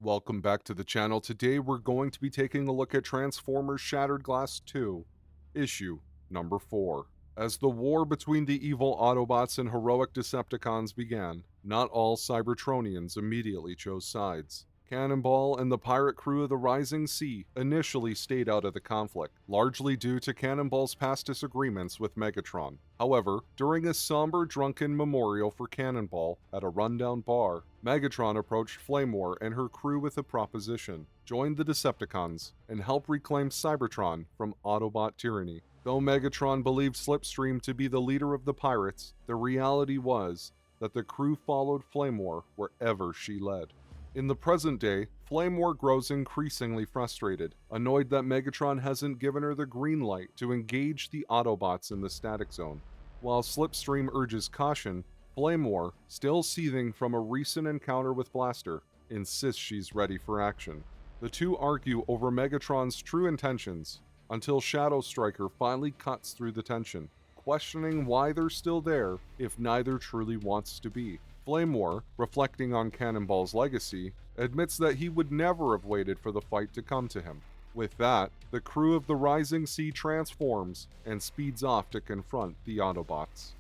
Welcome back to the channel. Today we're going to be taking a look at Transformers Shattered Glass 2, issue number 4. As the war between the evil Autobots and heroic Decepticons began, not all Cybertronians immediately chose sides. Cannonball and the pirate crew of the Rising Sea initially stayed out of the conflict, largely due to Cannonball's past disagreements with Megatron. However, during a somber drunken memorial for Cannonball at a rundown bar, Megatron approached Flamewar and her crew with a proposition: join the Decepticons and help reclaim Cybertron from Autobot tyranny. Though Megatron believed Slipstream to be the leader of the pirates, the reality was that the crew followed Flamewar wherever she led. In the present day, Flamewar grows increasingly frustrated, annoyed that Megatron hasn't given her the green light to engage the Autobots in the static zone. While Slipstream urges caution, Flamewar, still seething from a recent encounter with Blaster, insists she's ready for action. The two argue over Megatron's true intentions, until Shadow Striker finally cuts through the tension, questioning why they're still there if neither truly wants to be. Flamewar, reflecting on Cannonball's legacy, admits that he would never have waited for the fight to come to him. With that, the crew of the Rising Sea transforms and speeds off to confront the Autobots.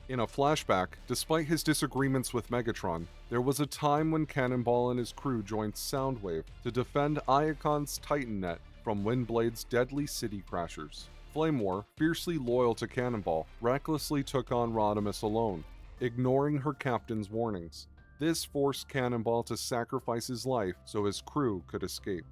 In a flashback, despite his disagreements with Megatron, there was a time when Cannonball and his crew joined Soundwave to defend Iacon's Titannet from Windblade's deadly city crashers. Flamewar, fiercely loyal to Cannonball, recklessly took on Rodimus alone, ignoring her captain's warnings. This forced Cannonball to sacrifice his life so his crew could escape.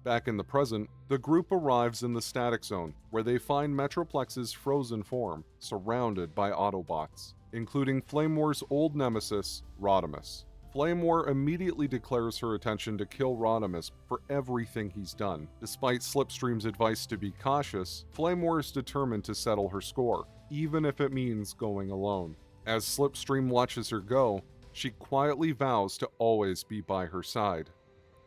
Back in the present, the group arrives in the static zone, where they find Metroplex's frozen form, surrounded by Autobots, including Flamewar's old nemesis, Rodimus. Flamewar immediately declares her intention to kill Rodimus for everything he's done. Despite Slipstream's advice to be cautious, Flamewar is determined to settle her score, even if it means going alone. As Slipstream watches her go, she quietly vows to always be by her side.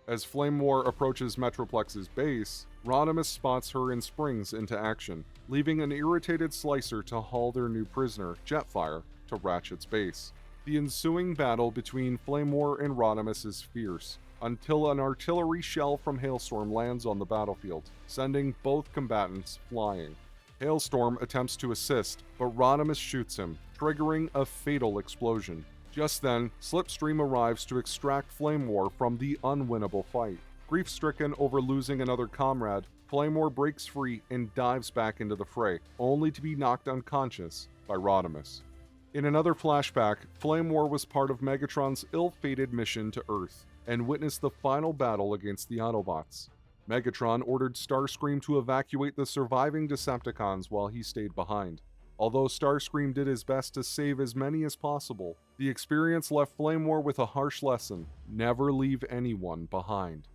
As Flamewar approaches Metroplex's base, Rodimus spots her and springs into action, leaving an irritated Slicer to haul their new prisoner, Jetfire, to Ratchet's base. The ensuing battle between Flamewar and Rodimus is fierce, until an artillery shell from Hailstorm lands on the battlefield, sending both combatants flying. Hailstorm attempts to assist, but Rodimus shoots him, triggering a fatal explosion. Just then, Slipstream arrives to extract Flamewar from the unwinnable fight. Grief-stricken over losing another comrade, Flamewar breaks free and dives back into the fray, only to be knocked unconscious by Rodimus. In another flashback, Flamewar was part of Megatron's ill-fated mission to Earth, and witnessed the final battle against the Autobots. Megatron ordered Starscream to evacuate the surviving Decepticons while he stayed behind. Although Starscream did his best to save as many as possible, the experience left Flamewar with a harsh lesson: never leave anyone behind.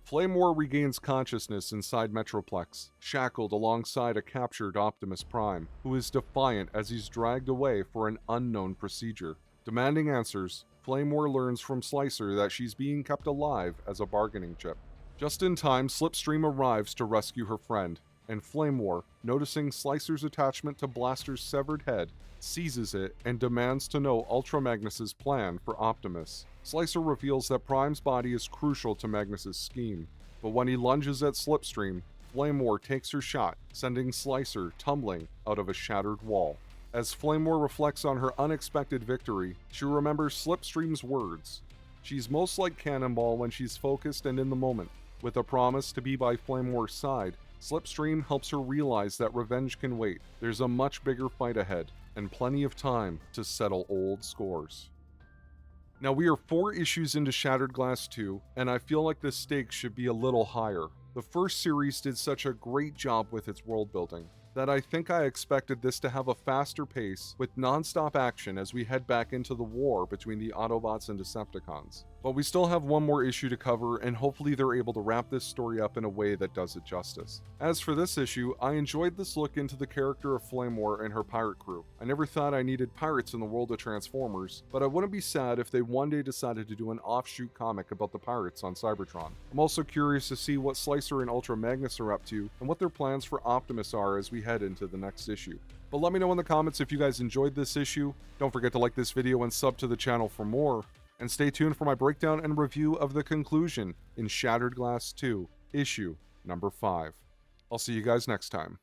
Flamewar regains consciousness inside Metroplex, shackled alongside a captured Optimus Prime, who is defiant as he's dragged away for an unknown procedure. Demanding answers, Flamewar learns from Slicer that she's being kept alive as a bargaining chip. Just in time, Slipstream arrives to rescue her friend, and Flamewar, noticing Slicer's attachment to Blaster's severed head, seizes it and demands to know Ultra Magnus's plan for Optimus. Slicer reveals that Prime's body is crucial to Magnus's scheme, but when he lunges at Slipstream, Flamewar takes her shot, sending Slicer tumbling out of a shattered wall. As Flamewar reflects on her unexpected victory, she remembers Slipstream's words. She's most like Cannonball when she's focused and in the moment. With a promise to be by Flamewar's side, Slipstream helps her realize that revenge can wait. There's a much bigger fight ahead, and plenty of time to settle old scores. Now, we are 4 issues into Shattered Glass 2, and I feel like the stakes should be a little higher. The first series did such a great job with its world building that I think I expected this to have a faster pace with non-stop action as we head back into the war between the Autobots and Decepticons. But we still have one more issue to cover, and hopefully they're able to wrap this story up in a way that does it justice. As for this issue, I enjoyed this look into the character of Flamewar and her pirate crew. I never thought I needed pirates in the world of Transformers, but I wouldn't be sad if they one day decided to do an offshoot comic about the pirates on Cybertron. I'm also curious to see what Slicer and Ultra Magnus are up to, and what their plans for Optimus are as we head into the next issue. But let me know in the comments if you guys enjoyed this issue. Don't forget to like this video and sub to the channel for more. and stay tuned for my breakdown and review of the conclusion in Shattered Glass 2, issue number 5. I'll see you guys next time.